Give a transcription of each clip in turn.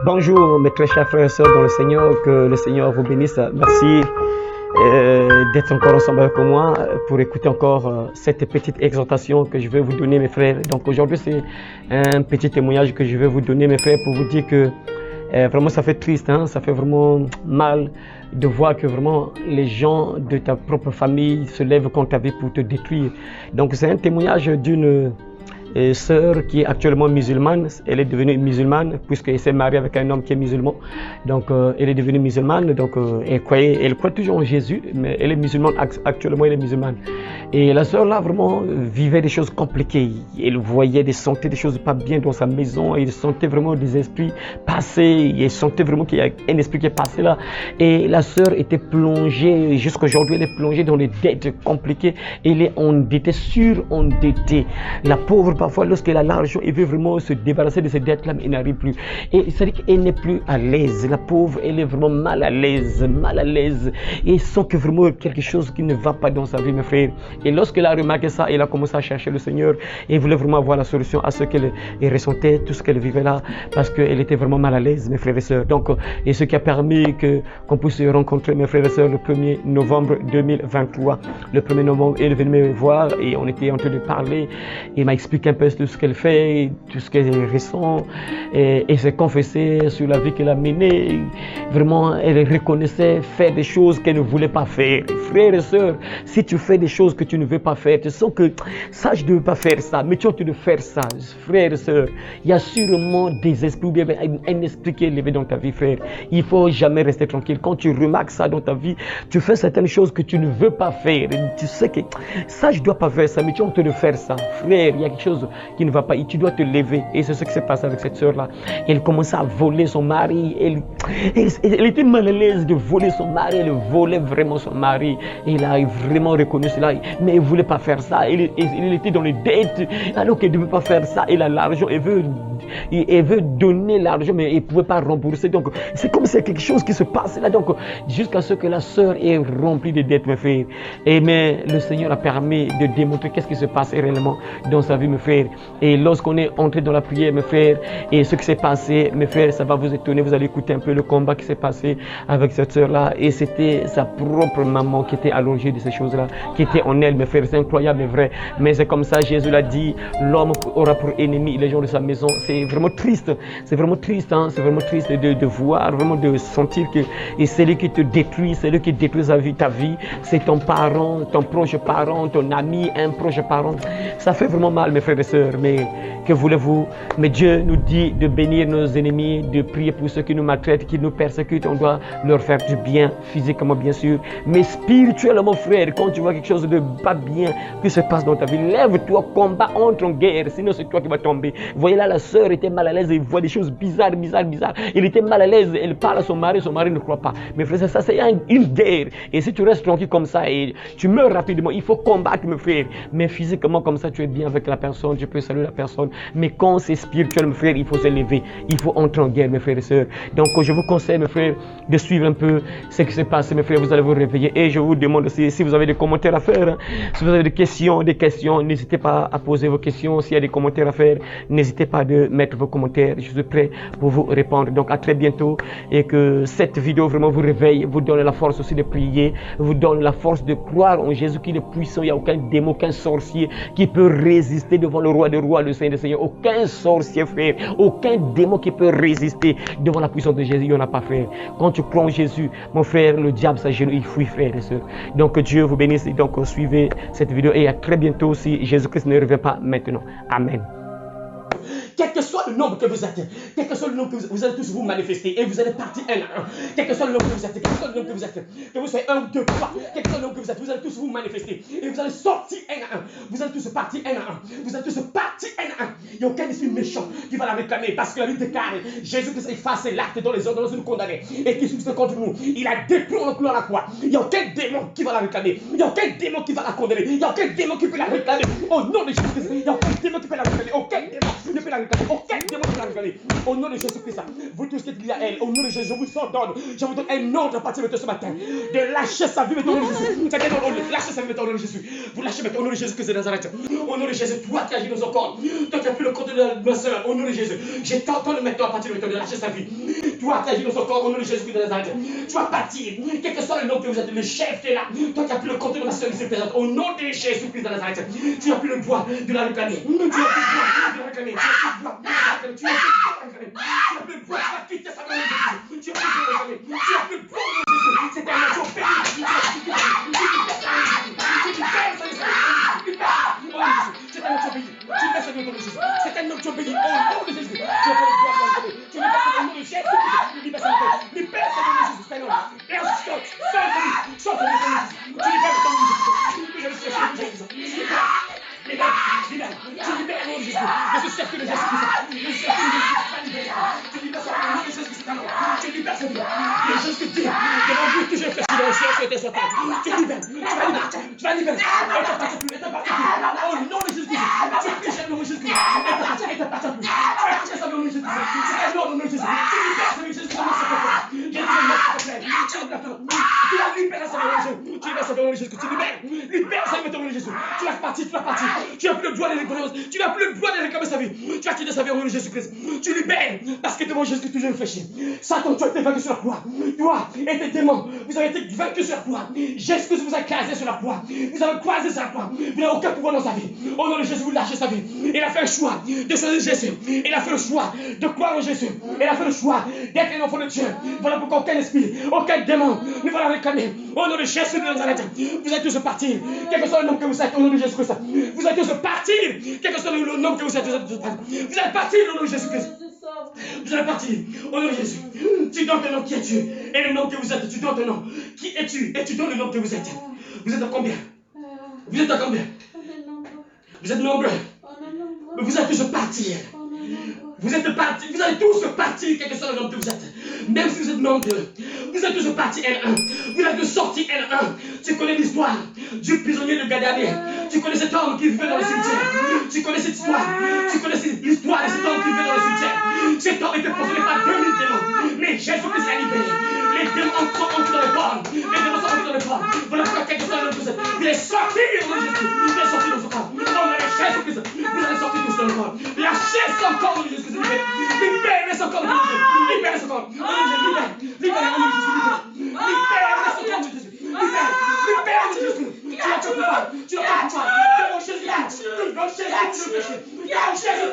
Bonjour mes très chers frères et sœurs dans le Seigneur, que le Seigneur vous bénisse. Merci d'être encore ensemble avec moi pour écouter encore cette petite exhortation que je vais vous donner mes frères. Donc aujourd'hui c'est un petit témoignage que je vais vous donner mes frères pour vous dire que vraiment ça fait triste, hein, ça fait vraiment mal de voir que vraiment les gens de ta propre famille se lèvent contre ta vie pour te détruire. Donc c'est un témoignage d'une sœur qui est actuellement musulmane. Elle est devenue musulmane puisqu'elle s'est mariée avec un homme qui est musulman. Donc elle est devenue musulmane. Donc elle croit toujours en Jésus, mais elle est musulmane. Actuellement elle est musulmane. Et la sœur là vraiment vivait des choses compliquées. Elle voyait sentait des choses pas bien dans sa maison. Elle sentait vraiment des esprits passer. Elle sentait vraiment qu'il y a un esprit qui est passé là. Et la sœur était plongée, jusqu'à aujourd'hui elle est plongée dans les dettes compliquées. Elle est endettée, surendettée. La pauvre parfois, lorsqu'elle a l'argent, elle veut vraiment se débarrasser de ces dettes-là, mais elle n'arrive plus. Et c'est-à-dire qu'elle n'est plus à l'aise. La pauvre, elle est vraiment mal à l'aise. Et elle sent que vraiment quelque chose qui ne va pas dans sa vie, mes frères. Et lorsqu'elle a remarqué ça, elle a commencé à chercher le Seigneur et voulait vraiment avoir la solution à ce qu'elle ressentait, tout ce qu'elle vivait là, parce qu'elle était vraiment mal à l'aise, mes frères et sœurs. Donc, et ce qui a permis qu'on puisse se rencontrer, mes frères et sœurs, le 1er novembre 2023. Le 1er novembre, elle est venue me voir et on était en train de parler. Il m'a expliqué un peu tout ce qu'elle fait, tout ce qu'elle ressent, et s'est confessée sur la vie qu'elle a menée. Vraiment, elle reconnaissait faire des choses qu'elle ne voulait pas faire. Frères et sœurs, si tu fais des choses que tu ne veux pas faire, tu sens que ça, je ne veux pas faire ça, mais tu as envie de faire ça. Frères et sœurs, il y a sûrement des esprits, ou bien un esprit qui est élevé dans ta vie, frère. Il ne faut jamais rester tranquille. Quand tu remarques ça dans ta vie, tu fais certaines choses que tu ne veux pas faire. Tu sais que ça, je ne dois pas faire ça, mais tu as envie de faire ça. Frère, il y a quelque chose qui ne va pas et tu dois te lever. Et c'est ce qui s'est passé avec cette sœur là. Elle commençait à voler son mari. Elle était mal à l'aise de voler son mari. Elle volait vraiment son mari. Elle a vraiment reconnu cela, mais elle ne voulait pas faire ça. Elle était dans les dettes alors qu'elle ne devait pas faire ça. Elle a l'argent, elle veut donner l'argent, mais elle ne pouvait pas rembourser. Donc c'est comme si quelque chose qui se passe là. Donc jusqu'à ce que la sœur est remplie de dettes, mes frères. Mais le Seigneur a permis de démontrer qu'est-ce qui se passe réellement dans sa vie, mes frères. Et lorsqu'on est entré dans la prière, mes frères, et ce qui s'est passé, mes frères, ça va vous étonner. Vous allez écouter un peu le combat qui s'est passé avec cette sœur-là. Et c'était sa propre maman qui était allongée de ces choses-là, qui était en elle, mes frères. C'est incroyable, mais vrai. Mais c'est comme ça, Jésus l'a dit, l'homme aura pour ennemi les gens de sa maison. C'est vraiment triste. C'est vraiment triste, hein? C'est vraiment triste de voir, vraiment de sentir que c'est lui qui te détruit, c'est lui qui détruit ta vie. C'est ton parent, ton proche parent, ton ami, un proche parent. Ça fait vraiment mal, mes frères et sœurs, mais que voulez-vous? Mais Dieu nous dit de bénir nos ennemis, de prier pour ceux qui nous maltraitent, qui nous persécutent. On doit leur faire du bien, physiquement bien sûr, mais spirituellement, frère. Quand tu vois quelque chose de pas bien qui se passe dans ta vie, lève-toi, combat, entre en guerre, sinon c'est toi qui vas tomber. Vous voyez là, la sœur était mal à l'aise, elle voit des choses bizarres. Elle était mal à l'aise, elle parle à son mari ne croit pas. Mais frère, ça c'est une guerre. Et si tu restes tranquille comme ça et tu meurs rapidement, il faut combattre, mes frères. Mais physiquement comme ça, tu es bien avec la personne, tu peux saluer la personne. Mais quand c'est spirituel, mes frères, il faut se lever. Il faut entrer en guerre, mes frères et sœurs. Donc je vous conseille, mes frères, de suivre un peu ce qui se passe, mes frères. Vous allez vous réveiller. Et je vous demande aussi, si vous avez des commentaires à faire, hein, si vous avez des questions, n'hésitez pas à poser vos questions. S'il y a des commentaires à faire, n'hésitez pas de mettre vos commentaires. Je suis prêt pour vous répondre. Donc à très bientôt. Et que cette vidéo vraiment vous réveille, vous donne la force aussi de prier, vous donne la force de croire en Jésus qui est puissant. Il n'y a aucun démon, aucun sorcier qui peut résister devant le roi des rois, le Seigneur des seigneurs. Aucun sorcier, frère, aucun démon qui peut résister devant la puissance de Jésus. Il n'y en a pas, frère. Quand tu crois en Jésus, mon frère, le diable s'agenouille, il fuit, frère et sœur. Donc Dieu vous bénisse. Donc suivez cette vidéo et à très bientôt si Jésus-Christ ne revient pas maintenant. Amen. Quel que soit le nombre que vous êtes, quel que soit le nombre que vous allez tous vous manifester et vous allez partir un à un. Quel que soit le nombre que vous êtes, quel que soit le nombre que vous êtes, que vous soyez 1 ou 2, 3, quel que soit le nombre que vous allez tous vous manifester et vous allez sortir un à un. Vous allez tous partir un à un. Vous allez tous partir un à un. Il n'y a aucun esprit méchant qui va la réclamer parce que la Bible déclare Jésus-Christ efface l'acte dans les ordonnances nous condamner et qui subsiste contre nous. Il a détruit en clou à la croix. Il n'y a aucun démon qui va la réclamer. Il n'y a aucun démon qui va la condamner. Il n'y a aucun démon qui peut la réclamer. Au nom de Jésus-Christ, il n'y a aucun démon qui peut la réclamer. Aucun démon ne peut la réclamer. Aucun démon ne peut la réclamer. Au nom de Jésus-Christ, vous tous qui êtes liés à elle, au nom de Jésus, je vous ordonne, je vous donne un ordre à partir de ce matin, de lâcher sa vie maintenant au nom de Jésus. Lâchez sa vie maintenant au nom de Jésus. Vous lâchez maintenant au nom de Jésus-Christ de Nazareth. Au nom de Jésus, toi qui agis dans son corps, toi qui as pris le compte de ma soeur, au nom de Jésus, je t'ordonne maintenant à partir de maintenant de lâcher sa vie. Toi qui agis dans son corps, au nom de Jésus-Christ de Nazareth, tu vas partir, quel que soit le nom que vous êtes, le chef, tu es là, toi qui as pris le compte de ma soeur qui se présente, au nom de Jésus-Christ de Nazareth, tu n'as plus le droit de la réclamer. Tu n'as plus le droit de la réclamer. Tu n'as plus le droit de la réclamer. Tu n'as plus le droit, tu vas quitter sa main. Tu n'as plus le droit de la réclamer. Tu n'as plus le droit de la réclamer. C'est un action pénible. C'est un action pénible. Tu laisses au nom de Jésus. C'est un action pénible. Au nom de Jésus. Tu n'as pas le droit de la réclamer. Tu laisses au nom de Jésus. Libère au nom de Jésus. C'est un homme. Et ensuite, sors de lui. Tu libères au nom de Jésus. Libère. Tu libères au nom de Jésus. Je suis certain de Jésus-Christ. Tu libères au nom de Jésus-Christ. Tu libères sa vie. Il y a juste que Dieu, devant vous, toujours fait dans le ciel, sur tes soins. Tu libères. Tu vas libérer. Et t'appartiens plus. Au nom de Jésus-Christ. Tu appartiens au nom de Jésus-Christ. Et t'appartiens plus. Tu appartiens au nom de Jésus-Christ. C'est un nom de Jésus. Tu libères sa vie. Jésus, c'est mon sacrifice. Jésus, c'est mon sacrifice. Tu la libères sa vie. Tu libères sa vie au nom de Jésus. Tu libères. Libère sa vie au nom de Jésus. Tu vas partir. Tu n'as plus le droit de réclamer. Tu n'as plus le droit de réclamer sa vie. Tu as quitté sa vie au nom de Jésus-Christ. Tu libères parce que devant Jésus, toujours réfléchir. Satan, tu as été vaincu sur la croix. Toi et tes démons, vous avez été vaincus sur la croix. Jésus-Christ vous a casé sur la croix. Vous avez croisé sur la croix. Vous n'avez aucun pouvoir dans sa vie. Au nom de Jésus, vous lâchez sa vie. Il a fait le choix de choisir Jésus. Il a fait le choix de croire en Jésus. Il a fait le choix d'être un enfant de Dieu. Voilà pourquoi aucun esprit, aucun démon ne va la réclamer. Au nom de Jésus de Nazareth, vous êtes tous partis. Quel que soit le nom que vous êtes, au nom de Jésus-Christ. Vous êtes tous partis. Quel que soit le nom que vous êtes, vous êtes partis au nom de Jésus-Christ. Vous allez partir au nom de Jésus. Tu donnes le nom qui es-tu et le nom que vous êtes. Tu donnes le nom. Qui es-tu et tu donnes le nom que vous êtes. Vous êtes à combien? Vous êtes à combien? Vous êtes nombreux. Mais vous êtes tous partis. Vous êtes partis. Vous allez tous partir, quel que soit le nom que vous êtes. Même si vous êtes nombreux. Vous êtes tous partis L1. Vous êtes tous sortis L1. Tu connais l'histoire du prisonnier de Gadamé. Tu connais cet homme qui vivait dans le cimetière. Tu connais cette histoire. Tu connais l'histoire de cet homme qui vivait dans le cimetière. Cet homme était possédé par 2000 démons. Mais Jésus-Christ l'a libéré. Les démons sont entrés dans le corps. Les démons sont entrés dans le corps. Voilà pourquoi quel que soit le nom que vous êtes. Il est sorti au nom de Jésus. Il est sorti dans son corps. Au nom de Jésus-Christ. Vous allez sortir tous dans le corps. Lâchez son corps au nom de Jésus-Christ. Libérez son corps au nom de Jésus. Libérez son corps. Au nom de Jésus. Libérez au nom de Jésus. Libérez son corps au nom de Jésus. Libérez au nom de Jésus. Tu n'as pas pouvoir. Tu n'as pas pouvoir. Devant Jésus. Devant Jésus. Devant Jésus. Dans Jésus.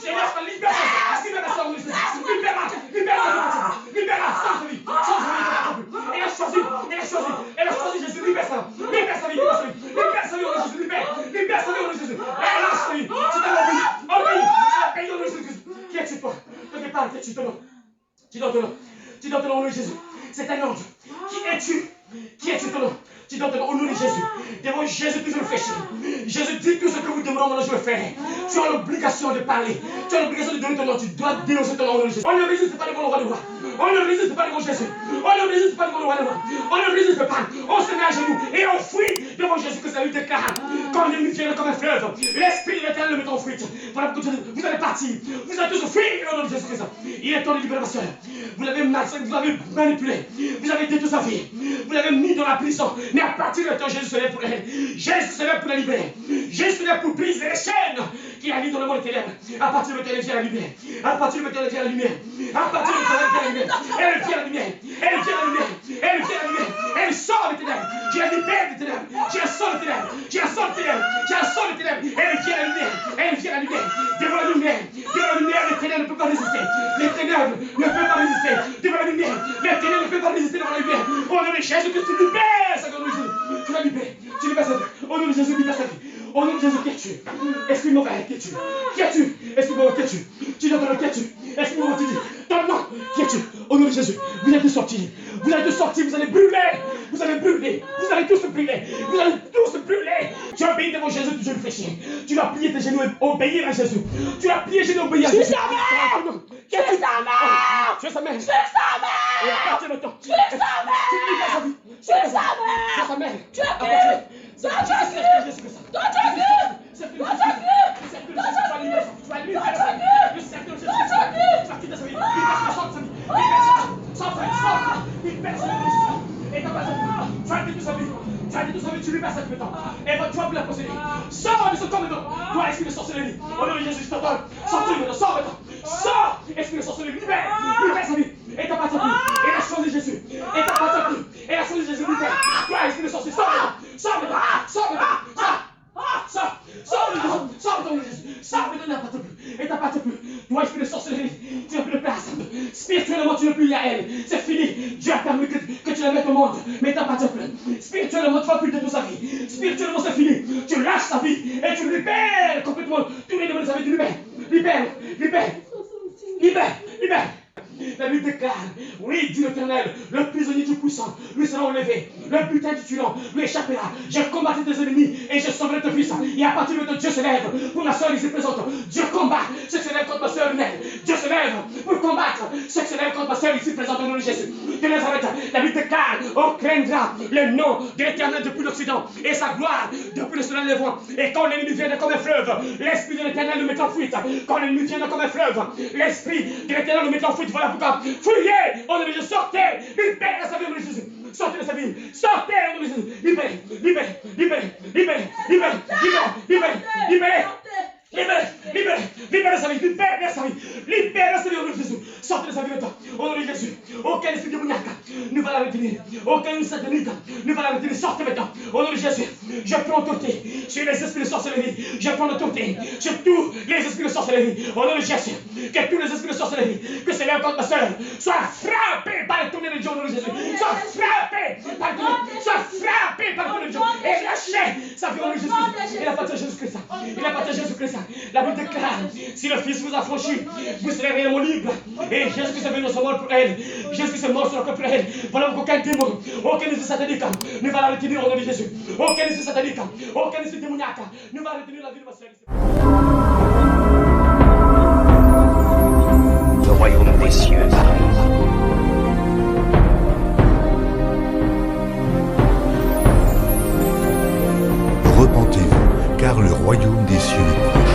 Je laisse la libération. Libération au nom de Jésus. Libère sans vie. Elle a choisi Jésus. Libère sa vie. Libère sa vie au nom de Jésus. Libère sa vie au nom de Jésus. Elle a choisi. C'est un obéi au nom de Jésus. Qui es-tu toi? Ne te parle, qui es-tu ton nom? Tu donnes ton nom. Tu donnes ton nom au nom de Jésus. C'est un ordre. Qui es-tu? Qui es-tu ton nom? Tu donnes ton nom au nom de Jésus. Devant Jésus, toujours réfléchir. Jésus dit tout ce que vous demandez, moi je le ferai. Tu as l'obligation de parler. Tu as l'obligation de donner ton nom. Tu dois dénoncer ton nom au nom de Jésus. On ne résiste pas devant le roi de roi. On ne résiste pas devant Jésus. On ne résiste pas devant le roi de roi. On ne résiste pas. On se met à genoux et on fuit devant Jésus que ça lui déclare. Comme une rivière, comme un fleuve. L'Esprit de l'Éternel le met en fuite. Voilà pourquoi vous allez partir. Vous allez tous fuir au nom de Jésus-Christ. Il est temps de libérer ma soeur. Vous l'avez manipulé. Vous avez détruit sa vie. Vous l'avez mis dans la prison. Mais à partir de temps, Jésus se lève pour elle. Jésus se lève pour la libérer. Jésus se lève pour briser les chaînes qui la lient dans le monde des ténèbres. À partir de temps, elle vient la lumière. À partir de temps, elle vient la lumière. À partir de temps, elle vient la lumière. Elle vient la lumière. Elle vient la lumière. Elle vient la lumière. Elle sort des ténèbres. Je la libère des ténèbres. Je la sors des ténèbres. Je la sors des ténèbres. Je la sors des ténèbres. Elle vient la lumière. Elle vient la lumière. Devant la lumière. Devant la lumière, les ténèbres ne peuvent pas résister. Les ténèbres ne peuvent pas résister. Devant la lumière, les ténèbres ne peuvent pas résister devant la lumière. Au nom de Jésus, que tu libères sa vie. Tu la libères. Tu libères sa vie. Au nom de Jésus, libère sa vie. Au nom de Jésus, qui es-tu? Esprit mauvais, qui es-tu? Qui es-tu? Esprit mauvais, qui es-tu? Tu dois donner qui es-tu? Esprit mauvais, tu dis. Ton nom, qui es-tu? Au nom de Jésus, vous êtes tous sortis. Vous allez tous sortir, vous allez brûler. Vous allez brûler. Vous allez tous brûler. Vous allez tous brûler. Tu as obéi devant Jésus, tu dois réfléchir. Tu dois plier tes genoux et obéir à Jésus. Tu dois plier tes genoux et obéir à Jésus. Tu es sa mère. Tu es sa mère. Tu es sa mère. Tu es sa mère. Et à partir de temps, tu es sa mère. Tu libères sa vie. Tu es sa mère. Tu es sa mère. Tu es sa mère. Toi, tu as vu. Toi, tu as vu. Toi, tu as vu. sa vie, tu libères cette maintenant. Et tu vas plus la posséder. Sors de ce corps maintenant. Toi, esprit de sorcellerie. Au nom de Jésus, je t'ordonne. Sors-tu maintenant, sors maintenant. Sors, esprit de sorcellerie, libère sa vie. Et t'appartient plus. Et la chose de Jésus. Et t'appartient plus. Et la chose de Jésus, libère. Toi, esprit de sorcellerie, sors maintenant. Sors maintenant. Sors maintenant. Sors maintenant, sors maintenant, Jésus. Sors maintenant, n'appartient plus. Et t'appartient plus. Toi, esprit de sorcellerie, tu n'as plus de place. Spirituellement, tu n'es plus lié à elle. C'est fini. Dieu a permis que tu la mettes au monde. Mais t'appartient plus. Spirituellement, tu ne vas plus de sa vie. Spirituellement, c'est fini. Tu lâches sa vie et tu libères complètement tous les démons de sa vie. Tu libères. La Bible déclare, oui, dit l'Éternel, le prisonnier du puissant, lui sera enlevé, le butin du tyran lui échappera. Je combattais tes ennemis et je sauverai ton fils. Et à partir de maintenant, Dieu se lève pour ma soeur ici présente. Dieu combat ceux qui se lèvent contre ma soeur Nel. Dieu se lève pour combattre ceux qui se lèvent contre ma soeur ici présente au nom de Jésus. De Nazareth, la Bible déclare, on craindra le nom de l'Éternel depuis l'Occident et sa gloire depuis le soleil levant. Et quand l'ennemi viendra comme un fleuve, l'esprit de l'Éternel le met en fuite. Quand l'ennemi viendra comme un fleuve, l'esprit de l'Éternel le met en fuite. Voilà pourquoi, fuyez, on est sortez, libérez sa vie au nom de Jésus. Sortez de sa vie, sortez au nom de Jésus. Libérez. Libère sa vie, libère sa vie au nom de Jésus. Sortez de sa vie maintenant, au nom de Jésus. Aucun esprit démoniaque ne va la retenir. Aucun satanique ne va la retenir. Sortez maintenant, au nom de Jésus. Je prends autorité sur les esprits de sorcellerie. Je prends autorité sur tous les esprits de sorcellerie. Au nom de Jésus, que tous les esprits de sorcellerie que c'est là contre ma soeur soient frappés par le tonnerre de Dieu au nom de Jésus. Soient frappés par le tonnerre, soient frappés par le tonnerre de Dieu. Et lâchez sa vie au nom de Jésus. Il appartient à Jésus-Christ. Il appartient à Jésus-Christ. La Bible déclare, si le Fils vous a franchi, vous serez réellement libre. Et Jésus-Christ est venu dans ce monde pour elle. Jésus-Christ est mort sur la croix pour elle. Voilà qu'aucun démon, aucun esprit satanique ne va la retenir au nom de Jésus. Aucun esprit satanique, aucun esprit démoniaque ne va retenir la vie de ma soeur. Le royaume des cieux arrive. Repentez-vous, car le royaume des cieux est proche.